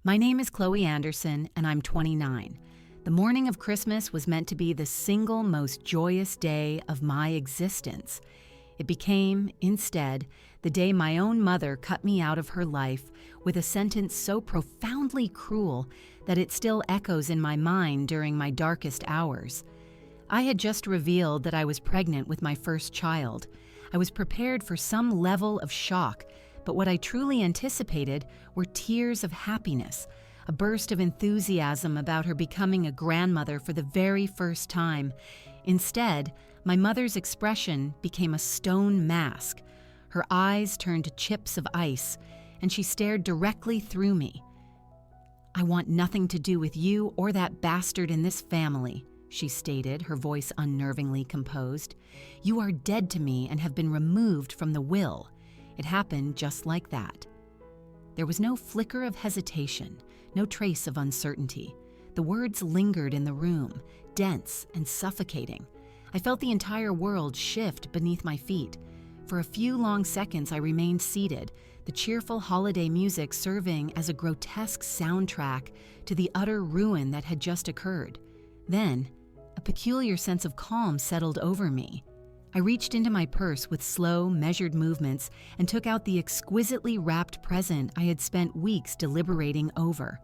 My name is Chloe Anderson, and I'm 29. The morning of Christmas was meant to be the single most joyous day of my existence. It became, instead, the day my own mother cut me out of her life with a sentence so profoundly cruel that it still echoes in my mind during my darkest hours. I had just revealed that I was pregnant with my first child. I was prepared for some level of shock, but what I truly anticipated were tears of happiness, a burst of enthusiasm about her becoming a grandmother for the very first time. Instead, my mother's expression became a stone mask. Her eyes turned to chips of ice, and she stared directly through me. "I want nothing to do with you or that bastard in this family," she stated, her voice unnervingly composed. "You are dead to me and have been removed from the will." It happened just like that. There was no flicker of hesitation, no trace of uncertainty. The words lingered in the room, dense and suffocating. I felt the entire world shift beneath my feet. For a few long seconds I remained seated, the cheerful holiday music serving as a grotesque soundtrack to the utter ruin that had just occurred. Then, a peculiar sense of calm settled over me. I reached into my purse with slow, measured movements and took out the exquisitely wrapped present I had spent weeks deliberating over.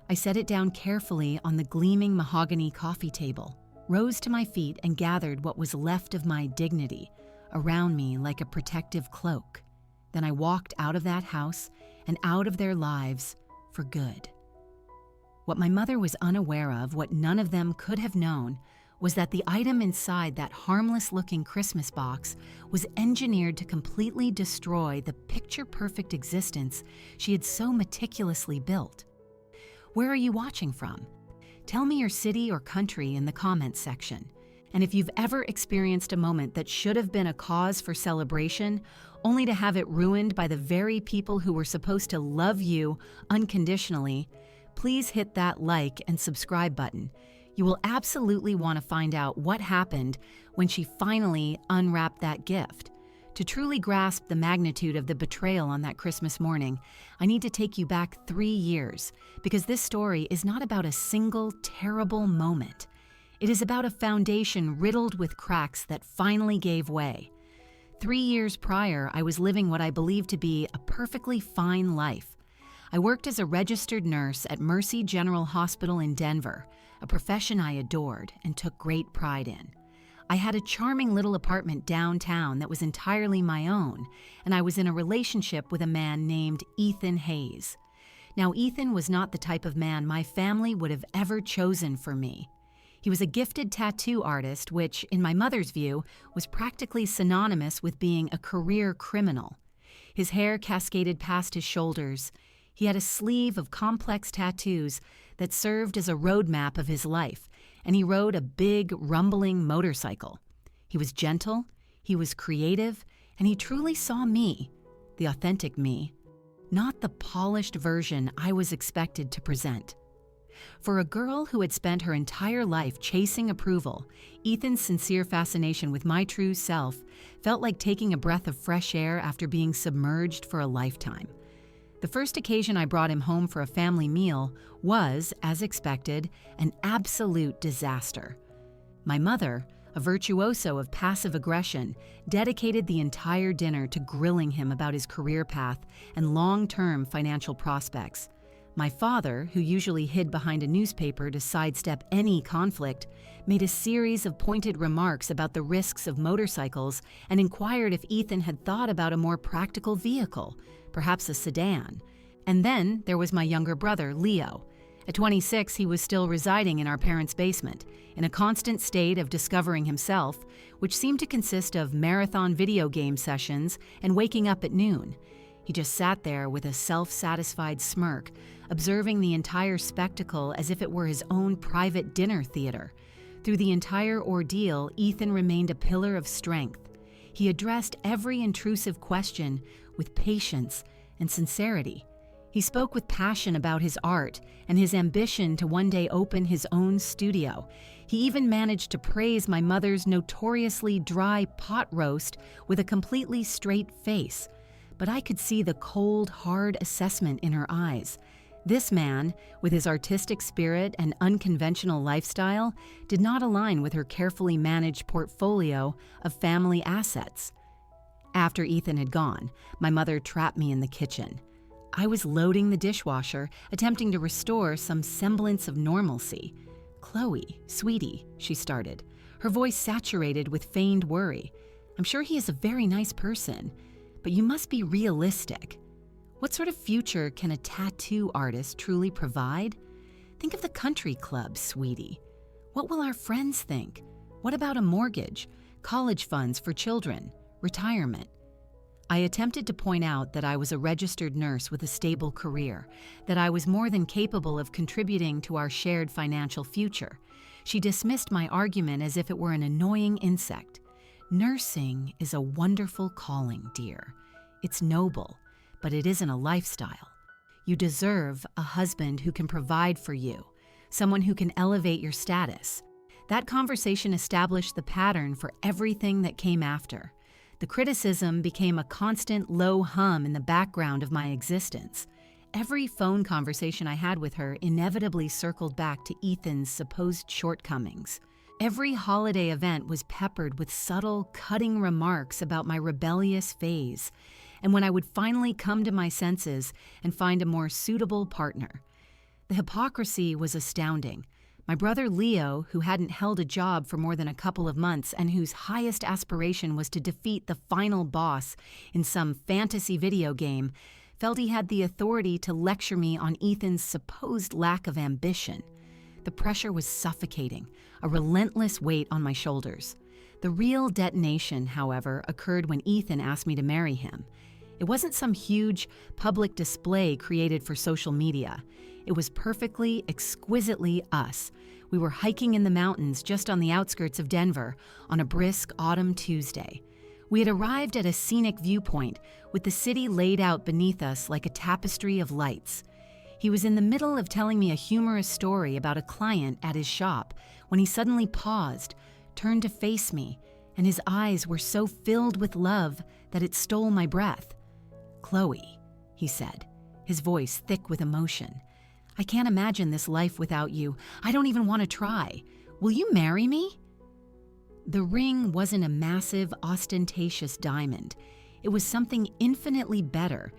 I set it down carefully on the gleaming mahogany coffee table, rose to my feet and gathered what was left of my dignity around me like a protective cloak. Then I walked out of that house and out of their lives for good. What my mother was unaware of, what none of them could have known, was that the item inside that harmless-looking Christmas box was engineered to completely destroy the picture-perfect existence she had so meticulously built. Where are you watching from? Tell me your city or country in the comments section. And if you've ever experienced a moment that should have been a cause for celebration, only to have it ruined by the very people who were supposed to love you unconditionally, please hit that like and subscribe button. You will absolutely want to find out what happened when she finally unwrapped that gift. To truly grasp the magnitude of the betrayal on that Christmas morning, I need to take you back 3 years, because this story is not about a single terrible moment. It is about a foundation riddled with cracks that finally gave way. 3 years prior, I was living what I believed to be a perfectly fine life. I worked as a registered nurse at Mercy General Hospital in Denver, a profession I adored and took great pride in. I had a charming little apartment downtown that was entirely my own, and I was in a relationship with a man named Ethan Hayes. Now, Ethan was not the type of man my family would have ever chosen for me. He was a gifted tattoo artist, which, in my mother's view, was practically synonymous with being a career criminal. His hair cascaded past his shoulders. He had a sleeve of complex tattoos that served as a roadmap of his life, and he rode a big, rumbling motorcycle. He was gentle, he was creative, and he truly saw me, the authentic me, not the polished version I was expected to present. For a girl who had spent her entire life chasing approval, Ethan's sincere fascination with my true self felt like taking a breath of fresh air after being submerged for a lifetime. The first occasion I brought him home for a family meal was, as expected, an absolute disaster. My mother, a virtuoso of passive aggression, dedicated the entire dinner to grilling him about his career path and long-term financial prospects. My father, who usually hid behind a newspaper to sidestep any conflict, made a series of pointed remarks about the risks of motorcycles and inquired if Ethan had thought about a more practical vehicle, perhaps a sedan. And then there was my younger brother, Leo. At 26, he was still residing in our parents' basement, in a constant state of discovering himself, which seemed to consist of marathon video game sessions and waking up at noon. He just sat there with a self-satisfied smirk, observing the entire spectacle as if it were his own private dinner theater. Through the entire ordeal, Ethan remained a pillar of strength. He addressed every intrusive question with patience and sincerity. He spoke with passion about his art and his ambition to one day open his own studio. He even managed to praise my mother's notoriously dry pot roast with a completely straight face. But I could see the cold, hard assessment in her eyes. This man, with his artistic spirit and unconventional lifestyle, did not align with her carefully managed portfolio of family assets. After Ethan had gone, my mother trapped me in the kitchen. I was loading the dishwasher, attempting to restore some semblance of normalcy. "Chloe, sweetie," she started, her voice saturated with feigned worry. "I'm sure he is a very nice person, but you must be realistic. What sort of future can a tattoo artist truly provide? Think of the country club, sweetie. What will our friends think? What about a mortgage, college funds for children, retirement?" I attempted to point out that I was a registered nurse with a stable career, that I was more than capable of contributing to our shared financial future. She dismissed my argument as if it were an annoying insect. "Nursing is a wonderful calling, dear. It's noble, but it isn't a lifestyle. You deserve a husband who can provide for you, someone who can elevate your status." That conversation established the pattern for everything that came after. The criticism became a constant low hum in the background of my existence. Every phone conversation I had with her inevitably circled back to Ethan's supposed shortcomings. Every holiday event was peppered with subtle, cutting remarks about my rebellious phase, and when I would finally come to my senses and find a more suitable partner. The hypocrisy was astounding. My brother Leo, who hadn't held a job for more than a couple of months and whose highest aspiration was to defeat the final boss in some fantasy video game, felt he had the authority to lecture me on Ethan's supposed lack of ambition. The pressure was suffocating, a relentless weight on my shoulders. The real detonation, however, occurred when Ethan asked me to marry him. It wasn't some huge public display created for social media. It was perfectly, exquisitely us. We were hiking in the mountains just on the outskirts of Denver on a brisk autumn Tuesday. We had arrived at a scenic viewpoint with the city laid out beneath us like a tapestry of lights. He was in the middle of telling me a humorous story about a client at his shop when he suddenly paused, turned to face me, and his eyes were so filled with love that it stole my breath. "Chloe," he said, his voice thick with emotion, "I can't imagine this life without you. I don't even want to try. Will you marry me?" The ring wasn't a massive, ostentatious diamond. It was something infinitely better.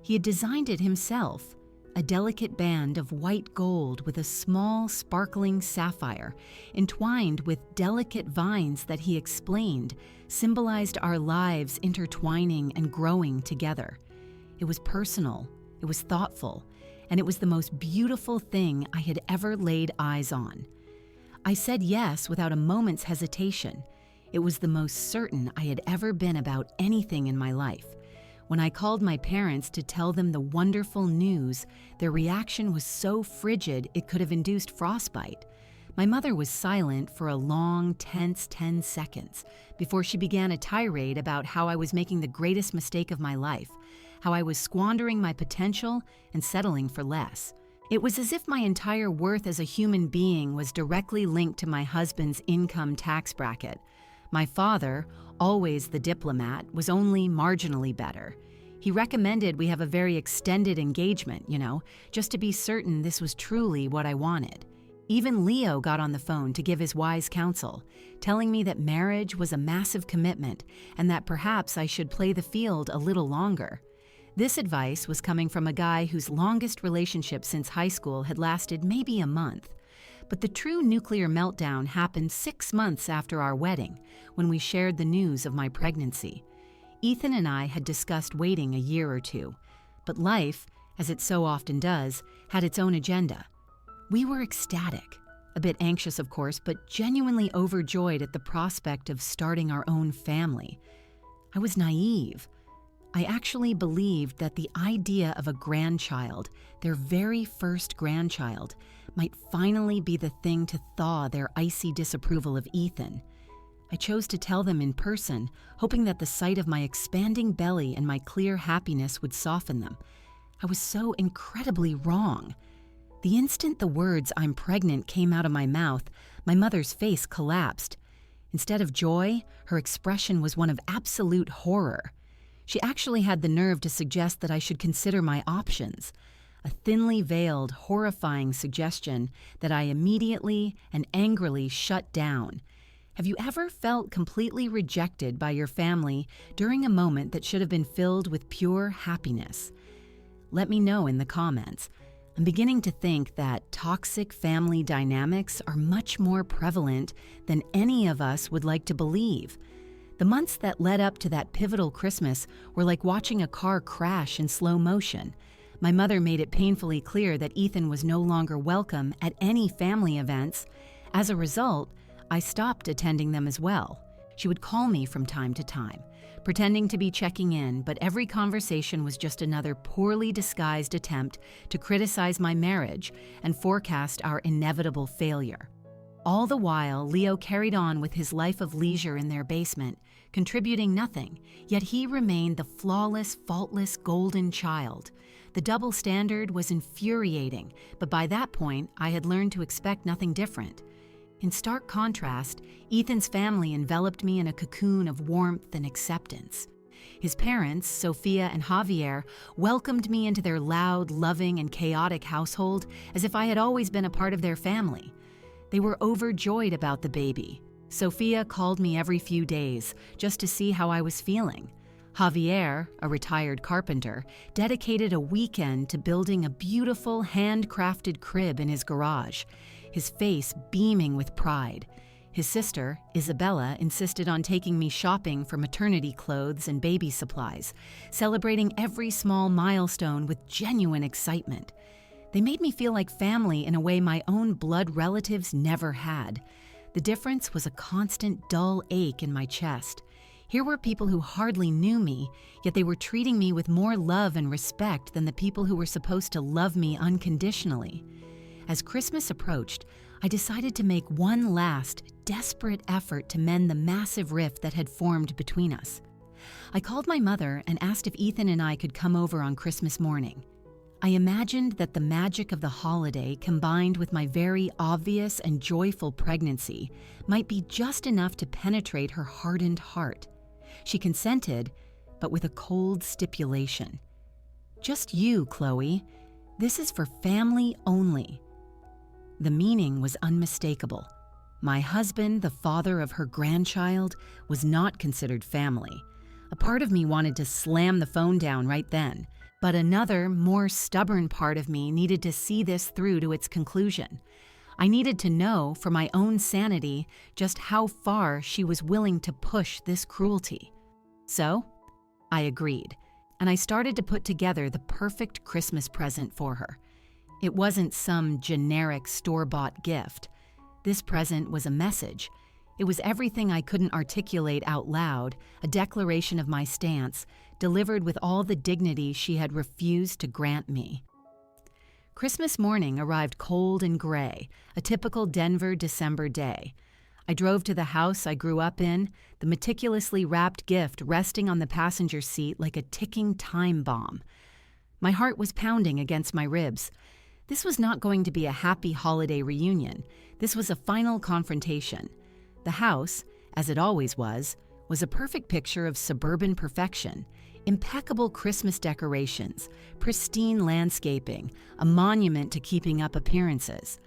He had designed it himself, a delicate band of white gold with a small, sparkling sapphire, entwined with delicate vines that he explained symbolized our lives intertwining and growing together. It was personal, it was thoughtful, and it was the most beautiful thing I had ever laid eyes on. I said yes without a moment's hesitation. It was the most certain I had ever been about anything in my life. When I called my parents to tell them the wonderful news, their reaction was so frigid it could have induced frostbite. My mother was silent for a long, tense 10 seconds before she began a tirade about how I was making the greatest mistake of my life, how I was squandering my potential and settling for less. It was as if my entire worth as a human being was directly linked to my husband's income tax bracket. My father, always the diplomat, was only marginally better. He recommended we have a very extended engagement, just to be certain this was truly what I wanted. Even Leo got on the phone to give his wise counsel, telling me that marriage was a massive commitment and that perhaps I should play the field a little longer. This advice was coming from a guy whose longest relationship since high school had lasted maybe a month. But the true nuclear meltdown happened 6 months after our wedding, when we shared the news of my pregnancy. Ethan and I had discussed waiting a year or two, but life, as it so often does, had its own agenda. We were ecstatic, a bit anxious of course, but genuinely overjoyed at the prospect of starting our own family. I was naive. I actually believed that the idea of a grandchild, their very first grandchild, might finally be the thing to thaw their icy disapproval of Ethan. I chose to tell them in person, hoping that the sight of my expanding belly and my clear happiness would soften them. I was so incredibly wrong. The instant the words "I'm pregnant" came out of my mouth, my mother's face collapsed. Instead of joy, her expression was one of absolute horror. She actually had the nerve to suggest that I should consider my options. a thinly veiled, horrifying suggestion that I immediately and angrily shut down. Have you ever felt completely rejected by your family during a moment that should have been filled with pure happiness? Let me know in the comments. I'm beginning to think that toxic family dynamics are much more prevalent than any of us would like to believe. The months that led up to that pivotal Christmas were like watching a car crash in slow motion. My mother made it painfully clear that Ethan was no longer welcome at any family events. As a result, I stopped attending them as well. She would call me from time to time, pretending to be checking in, but every conversation was just another poorly disguised attempt to criticize my marriage and forecast our inevitable failure. All the while, Leo carried on with his life of leisure in their basement, contributing nothing, yet he remained the flawless, faultless golden child. The double standard was infuriating, but by that point, I had learned to expect nothing different. In stark contrast, Ethan's family enveloped me in a cocoon of warmth and acceptance. His parents, Sophia and Javier, welcomed me into their loud, loving, and chaotic household as if I had always been a part of their family. They were overjoyed about the baby. Sophia called me every few days just to see how I was feeling. Javier, a retired carpenter, dedicated a weekend to building a beautiful handcrafted crib in his garage, his face beaming with pride. His sister, Isabella, insisted on taking me shopping for maternity clothes and baby supplies, celebrating every small milestone with genuine excitement. They made me feel like family in a way my own blood relatives never had. The difference was a constant dull ache in my chest. Here were people who hardly knew me, yet they were treating me with more love and respect than the people who were supposed to love me unconditionally. As Christmas approached, I decided to make one last, desperate effort to mend the massive rift that had formed between us. I called my mother and asked if Ethan and I could come over on Christmas morning. I imagined that the magic of the holiday, combined with my very obvious and joyful pregnancy, might be just enough to penetrate her hardened heart. She consented, but with a cold stipulation. "Just you, Chloe. This is for family only." The meaning was unmistakable. My husband, the father of her grandchild, was not considered family. A part of me wanted to slam the phone down right then, but another, more stubborn part of me needed to see this through to its conclusion. I needed to know, for my own sanity, just how far she was willing to push this cruelty. So, I agreed, and I started to put together the perfect Christmas present for her. It wasn't some generic store-bought gift. This present was a message. It was everything I couldn't articulate out loud, a declaration of my stance, delivered with all the dignity she had refused to grant me. Christmas morning arrived cold and gray, a typical Denver December day. I drove to the house I grew up in, the meticulously wrapped gift resting on the passenger seat like a ticking time bomb. My heart was pounding against my ribs. This was not going to be a happy holiday reunion. This was a final confrontation. The house, as it always was a perfect picture of suburban perfection. Impeccable Christmas decorations, pristine landscaping, a monument to keeping up appearances.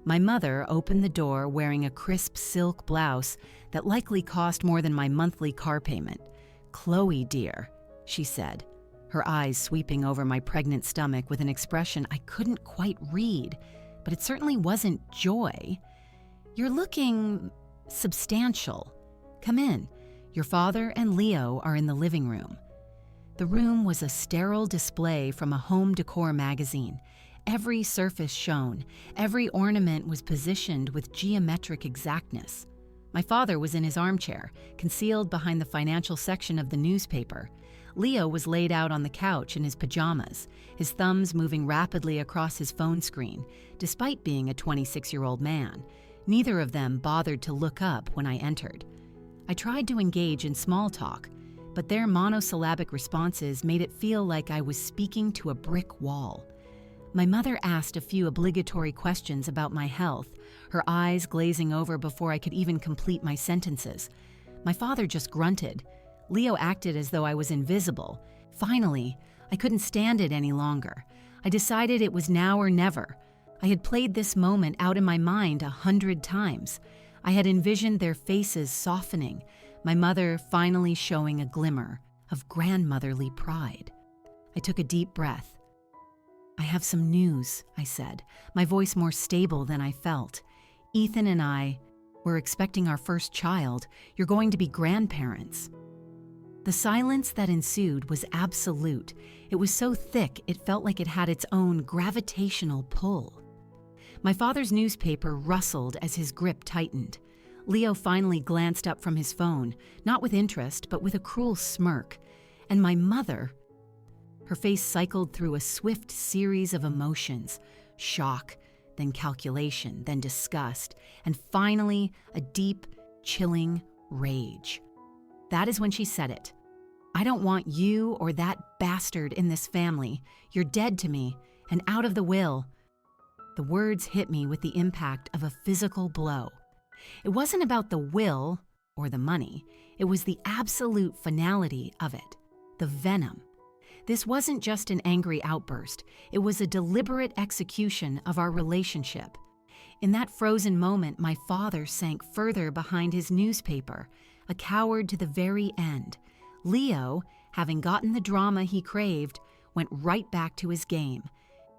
My mother opened the door wearing a crisp silk blouse that likely cost more than my monthly car payment. "Chloe, dear," she said, her eyes sweeping over my pregnant stomach with an expression I couldn't quite read, but it certainly wasn't joy. "You're looking substantial. Come in. Your father and Leo are in the living room." The room was a sterile display from a home decor magazine. Every surface shone, every ornament was positioned with geometric exactness. My father was in his armchair, concealed behind the financial section of the newspaper. Leo was laid out on the couch in his pajamas, his thumbs moving rapidly across his phone screen, despite being a 26-year-old man. Neither of them bothered to look up when I entered. I tried to engage in small talk, but their monosyllabic responses made it feel like I was speaking to a brick wall. My mother asked a few obligatory questions about my health, her eyes glazing over before I could even complete my sentences. My father just grunted. Leo acted as though I was invisible. Finally, I couldn't stand it any longer. I decided it was now or never. I had played this moment out in my mind 100 times. I had envisioned their faces softening, my mother finally showing a glimmer of grandmotherly pride. I took a deep breath. "I have some news," I said, my voice more stable than I felt. "Ethan and I, we're expecting our first child. You're going to be grandparents." The silence that ensued was absolute. It was so thick it felt like it had its own gravitational pull. My father's newspaper rustled as his grip tightened. Leo finally glanced up from his phone, not with interest, but with a cruel smirk. And my mother, her face cycled through a swift series of emotions: shock, then calculation, then disgust, and finally a deep, chilling rage. That is when she said it. "I don't want you or that bastard in this family. You're dead to me, and out of the will." The words hit me with the impact of a physical blow. It wasn't about the will or the money. It was the absolute finality of it, the venom. This wasn't just an angry outburst. It was a deliberate execution of our relationship. In that frozen moment, my father sank further behind his newspaper, a coward to the very end. Leo, having gotten the drama he craved, went right back to his game.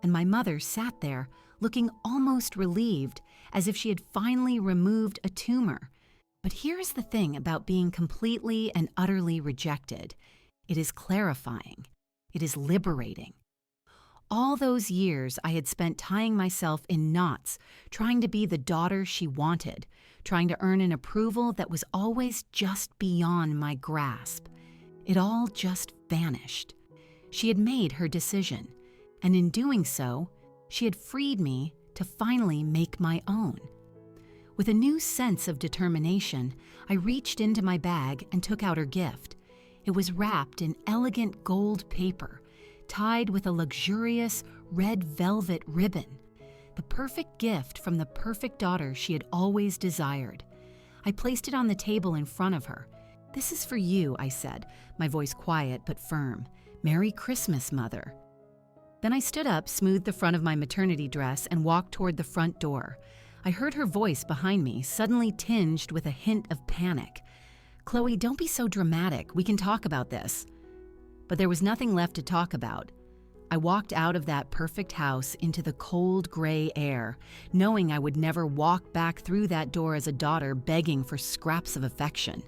And my mother sat there, looking almost relieved, as if she had finally removed a tumor. But here's the thing about being completely and utterly rejected. It is clarifying. It is liberating. All those years I had spent tying myself in knots, trying to be the daughter she wanted, trying to earn an approval that was always just beyond my grasp. It all just vanished. She had made her decision, and in doing so, she had freed me to finally make my own. With a new sense of determination, I reached into my bag and took out her gift. It was wrapped in elegant gold paper, tied with a luxurious red velvet ribbon. The perfect gift from the perfect daughter she had always desired. I placed it on the table in front of her. "This is for you," I said, my voice quiet but firm. "Merry Christmas, Mother." Then I stood up, smoothed the front of my maternity dress, and walked toward the front door. I heard her voice behind me, suddenly tinged with a hint of panic. "Chloe, don't be so dramatic. We can talk about this." But there was nothing left to talk about. I walked out of that perfect house into the cold gray air, knowing I would never walk back through that door as a daughter begging for scraps of affection.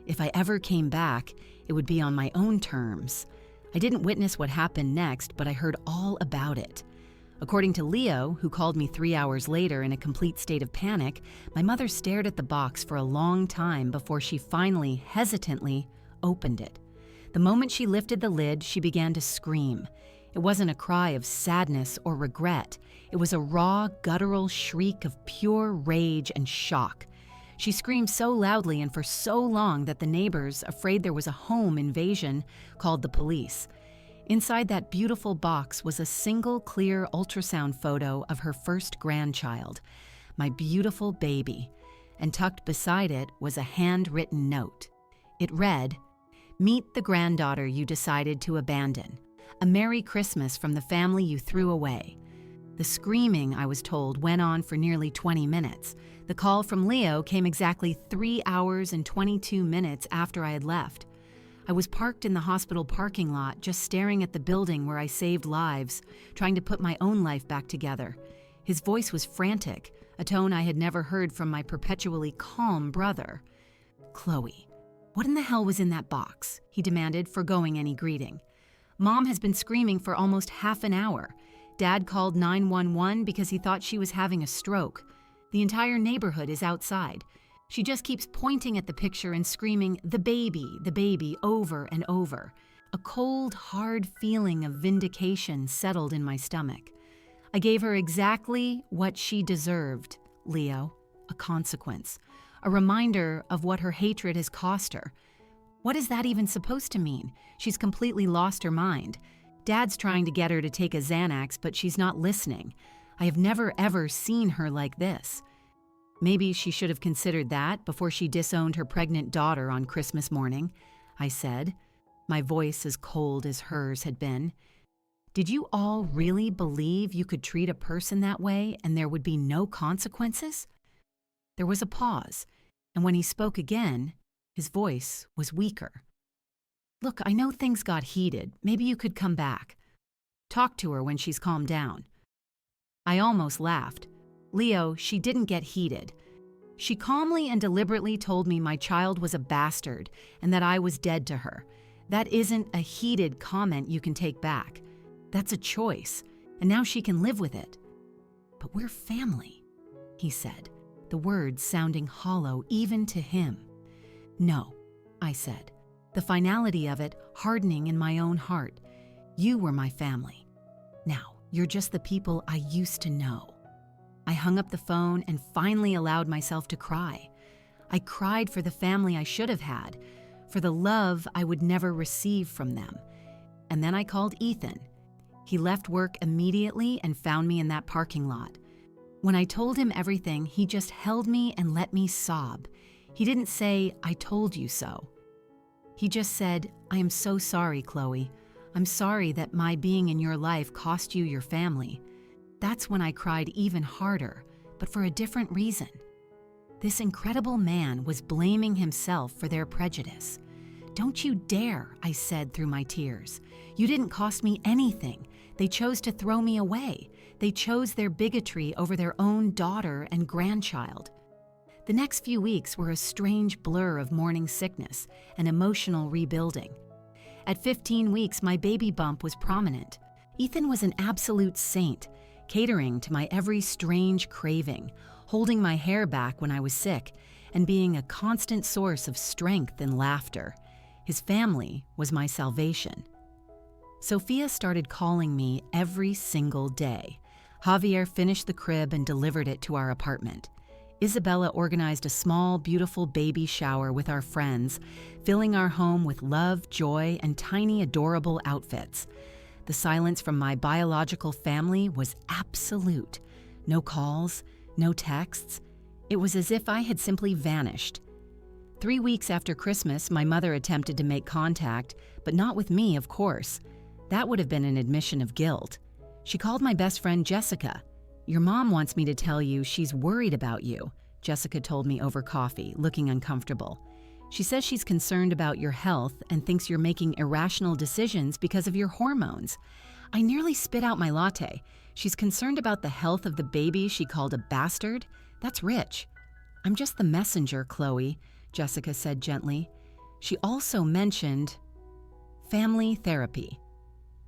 If I ever came back, it would be on my own terms. I didn't witness what happened next, but I heard all about it. According to Leo, who called me 3 hours later in a complete state of panic, my mother stared at the box for a long time before she finally, hesitantly, opened it. The moment she lifted the lid, she began to scream. It wasn't a cry of sadness or regret. It was a raw, guttural shriek of pure rage and shock. She screamed so loudly and for so long that the neighbors, afraid there was a home invasion, called the police. Inside that beautiful box was a single clear ultrasound photo of her first grandchild, my beautiful baby, and tucked beside it was a handwritten note. It read, "Meet the granddaughter you decided to abandon. A Merry Christmas from the family you threw away." The screaming, I was told, went on for nearly 20 minutes. The call from Leo came exactly 3 hours and 22 minutes after I had left. I was parked in the hospital parking lot, just staring at the building where I saved lives, trying to put my own life back together. His voice was frantic, a tone I had never heard from my perpetually calm brother. "Chloe, what in the hell was in that box?" he demanded, forgoing any greeting. "Mom has been screaming for almost half an hour. Dad called 911 because he thought she was having a stroke. The entire neighborhood is outside. She just keeps pointing at the picture and screaming, the baby, over and over." A cold, hard feeling of vindication settled in my stomach. I gave her exactly what she deserved, Leo, a consequence, a reminder of what her hatred has cost her. What is that even supposed to mean? She's completely lost her mind. Dad's trying to get her to take a Xanax, but she's not listening. I have never ever seen her like this. Maybe she should have considered that before she disowned her pregnant daughter on Christmas morning, I said, my voice as cold as hers had been. Did you all really believe you could treat a person that way and there would be no consequences? There was a pause, and when he spoke again, his voice was weaker. Look, I know things got heated. Maybe you could come back. Talk to her when she's calmed down. I almost laughed. Leo, she didn't get heated. She calmly and deliberately told me my child was a bastard and that I was dead to her. That isn't a heated comment you can take back. That's a choice, and now she can live with it. But we're family, he said, the words sounding hollow even to him. No, I said, the finality of it hardening in my own heart. You were my family. Now, you're just the people I used to know. I hung up the phone and finally allowed myself to cry. I cried for the family I should have had, for the love I would never receive from them. And then I called Ethan. He left work immediately and found me in that parking lot. When I told him everything, he just held me and let me sob. He didn't say, "I told you so." He just said, "I am so sorry, Chloe. I'm sorry that my being in your life cost you your family." That's when I cried even harder, but for a different reason. This incredible man was blaming himself for their prejudice. "Don't you dare," I said through my tears. "You didn't cost me anything. They chose to throw me away. They chose their bigotry over their own daughter and grandchild." The next few weeks were a strange blur of morning sickness and emotional rebuilding. At 15 weeks, my baby bump was prominent. Ethan was an absolute saint, catering to my every strange craving, holding my hair back when I was sick, and being a constant source of strength and laughter. His family was my salvation. Sophia started calling me every single day. Javier finished the crib and delivered it to our apartment. Isabella organized a small, beautiful baby shower with our friends, filling our home with love, joy, and tiny, adorable outfits. The silence from my biological family was absolute. No calls, no texts. It was as if I had simply vanished. 3 weeks after Christmas, my mother attempted to make contact, but not with me, of course. That would have been an admission of guilt. She called my best friend Jessica. "Your mom wants me to tell you she's worried about you," Jessica told me over coffee, looking uncomfortable. "She says she's concerned about your health and thinks you're making irrational decisions because of your hormones." I nearly spit out my latte. She's concerned about the health of the baby she called a bastard? That's rich. "I'm just the messenger, Chloe," Jessica said gently. She also mentioned family therapy.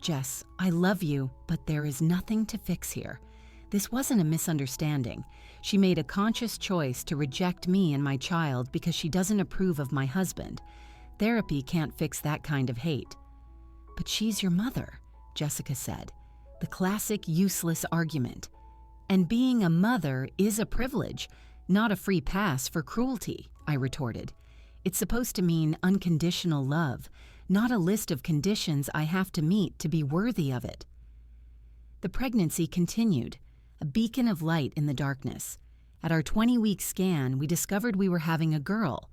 "Jess, I love you, but there is nothing to fix here." This wasn't a misunderstanding. She made a conscious choice to reject me and my child because she doesn't approve of my husband. Therapy can't fix that kind of hate. "But she's your mother," Jessica said. The classic useless argument. "And being a mother is a privilege, not a free pass for cruelty," I retorted. "It's supposed to mean unconditional love, not a list of conditions I have to meet to be worthy of it." The pregnancy continued, a beacon of light in the darkness. At our 20-week scan, we discovered we were having a girl.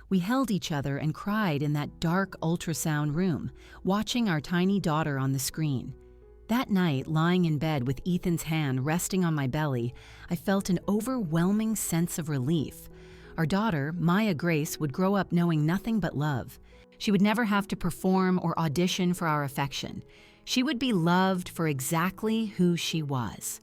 We held each other and cried in that dark ultrasound room, watching our tiny daughter on the screen. That night, lying in bed with Ethan's hand resting on my belly, I felt an overwhelming sense of relief. Our daughter, Maya Grace, would grow up knowing nothing but love. She would never have to perform or audition for our affection. She would be loved for exactly who she was.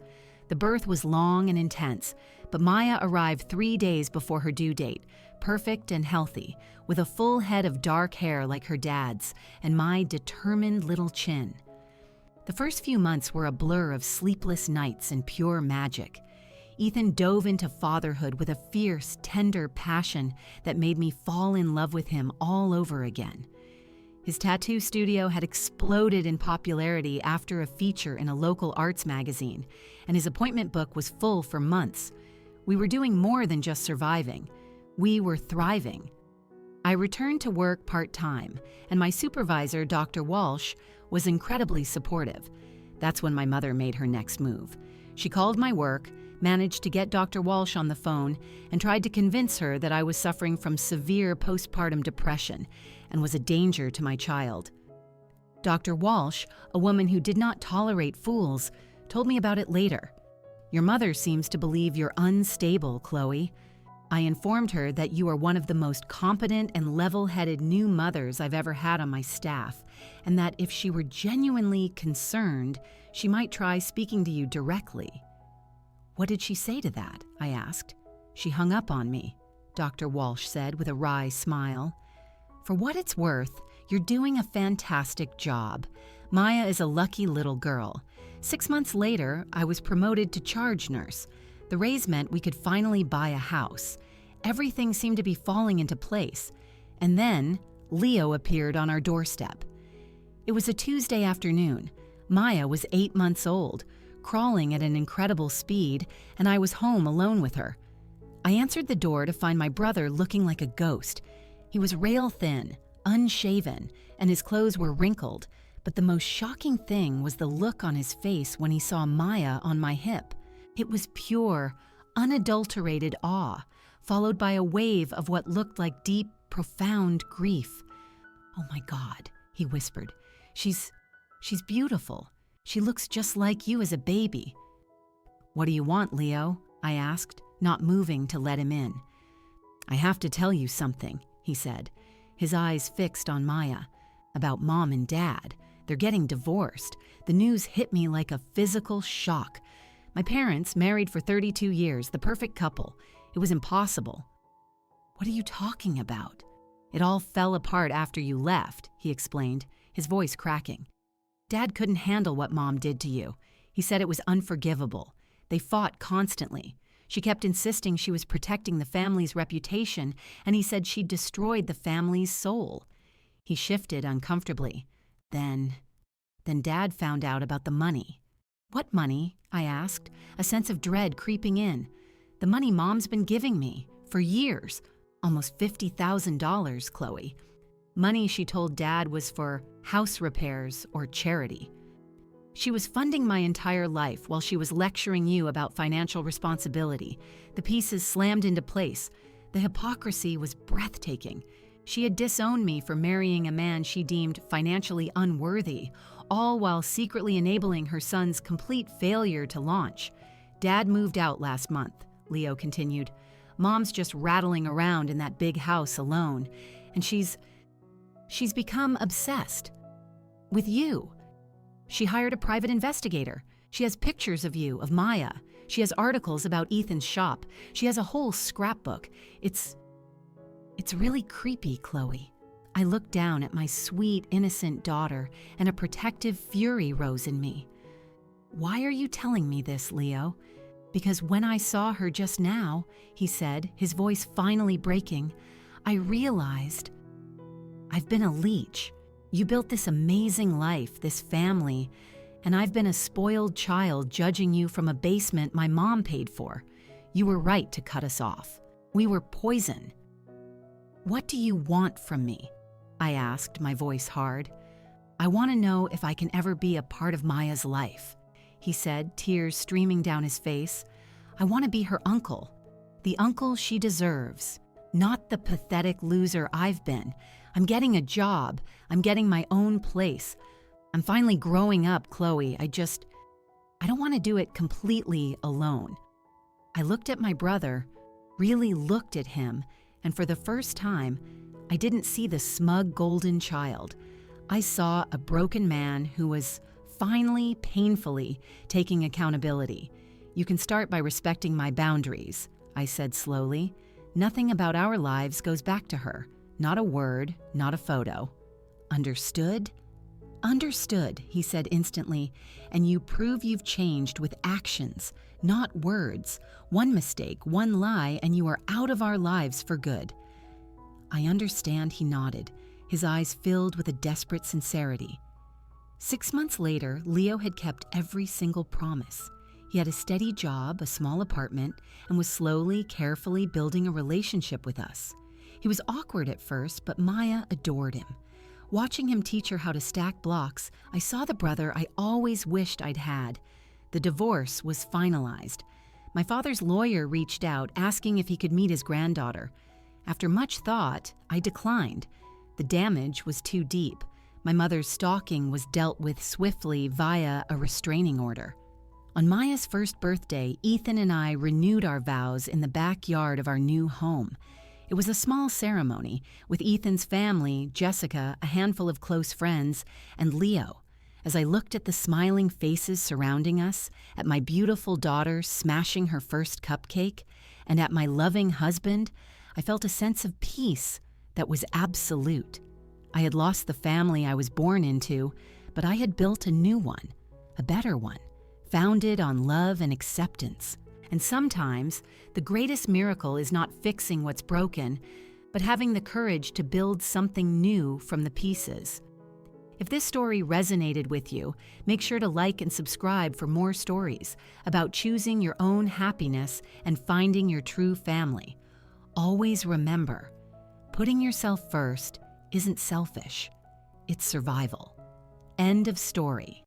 The birth was long and intense, but Maya arrived 3 days before her due date, perfect and healthy, with a full head of dark hair like her dad's, and my determined little chin. The first few months were a blur of sleepless nights and pure magic. Ethan dove into fatherhood with a fierce, tender passion that made me fall in love with him all over again. His tattoo studio had exploded in popularity after a feature in a local arts magazine, and his appointment book was full for months. We were doing more than just surviving. We were thriving. I returned to work part-time, and my supervisor, Dr. Walsh, was incredibly supportive. That's when my mother made her next move. She called my work, managed to get Dr. Walsh on the phone, and tried to convince her that I was suffering from severe postpartum depression and was a danger to my child. Dr. Walsh, a woman who did not tolerate fools, told me about it later. Your mother seems to believe you're unstable, Chloe. I informed her that you are one of the most competent and level-headed new mothers I've ever had on my staff, and that if she were genuinely concerned, she might try speaking to you directly. What did she say to that? I asked. She hung up on me, Dr. Walsh said with a wry smile. For what it's worth, you're doing a fantastic job. Maya is a lucky little girl. 6 months later, I was promoted to charge nurse. The raise meant we could finally buy a house. Everything seemed to be falling into place. And then, Leo appeared on our doorstep. It was a Tuesday afternoon. Maya was 8 months old, crawling at an incredible speed, and I was home alone with her. I answered the door to find my brother looking like a ghost. He was rail thin, unshaven, and his clothes were wrinkled, but the most shocking thing was the look on his face when he saw Maya on my hip. It was pure, unadulterated awe, followed by a wave of what looked like deep, profound grief. "Oh my God," he whispered. She's beautiful. She looks just like you as a baby." "What do you want, Leo?" I asked, not moving to let him in. "I have to tell you something," he said, his eyes fixed on Maya. "About Mom and Dad. They're getting divorced. The news hit me like a physical shock. My parents, married for 32 years, the perfect couple. It was impossible." "What are you talking about?" "It all fell apart after you left," he explained, his voice cracking. "Dad couldn't handle what Mom did to you. He said it was unforgivable. They fought constantly. She kept insisting she was protecting the family's reputation, and he said she destroyed the family's soul." He shifted uncomfortably. Then Dad found out about the money." "What money?" I asked, a sense of dread creeping in. "The money Mom's been giving me, for years. Almost $50,000, Chloe. Money she told Dad was for house repairs or charity. She was funding my entire life while she was lecturing you about financial responsibility. The pieces slammed into place. The hypocrisy was breathtaking. She had disowned me for marrying a man she deemed financially unworthy, all while secretly enabling her son's complete failure to launch. Dad moved out last month," Leo continued. "Mom's just rattling around in that big house alone, and she's become obsessed with you. She hired a private investigator. She has pictures of you, of Maya. She has articles about Ethan's shop. She has a whole scrapbook. It's really creepy, Chloe." I looked down at my sweet, innocent daughter, and a protective fury rose in me. "Why are you telling me this, Leo?" "Because when I saw her just now," he said, his voice finally breaking, "I realized I've been a leech. You built this amazing life, this family, and I've been a spoiled child judging you from a basement my mom paid for. You were right to cut us off. We were poison." "What do you want from me?" I asked, my voice hard. "I want to know if I can ever be a part of Maya's life," he said, tears streaming down his face. "I want to be her uncle, the uncle she deserves, not the pathetic loser I've been. I'm getting a job. I'm getting my own place. I'm finally growing up, Chloe. I don't want to do it completely alone." I looked at my brother, really looked at him, and for the first time, I didn't see the smug golden child. I saw a broken man who was finally, painfully taking accountability. "You can start by respecting my boundaries," I said slowly. "Nothing about our lives goes back to her. Not a word, not a photo. Understood?" "Understood," he said instantly, "and you prove you've changed with actions, not words. One mistake, one lie, and you are out of our lives for good." "I understand," he nodded, his eyes filled with a desperate sincerity. 6 months later, Leo had kept every single promise. He had a steady job, a small apartment, and was slowly, carefully building a relationship with us. He was awkward at first, but Maya adored him. Watching him teach her how to stack blocks, I saw the brother I always wished I'd had. The divorce was finalized. My father's lawyer reached out, asking if he could meet his granddaughter. After much thought, I declined. The damage was too deep. My mother's stalking was dealt with swiftly via a restraining order. On Maya's first birthday, Ethan and I renewed our vows in the backyard of our new home. It was a small ceremony with Ethan's family, Jessica, a handful of close friends, and Leo. As I looked at the smiling faces surrounding us, at my beautiful daughter smashing her first cupcake, and at my loving husband, I felt a sense of peace that was absolute. I had lost the family I was born into, but I had built a new one, a better one, founded on love and acceptance. And sometimes, the greatest miracle is not fixing what's broken, but having the courage to build something new from the pieces. If this story resonated with you, make sure to like and subscribe for more stories about choosing your own happiness and finding your true family. Always remember, putting yourself first isn't selfish, it's survival. End of story.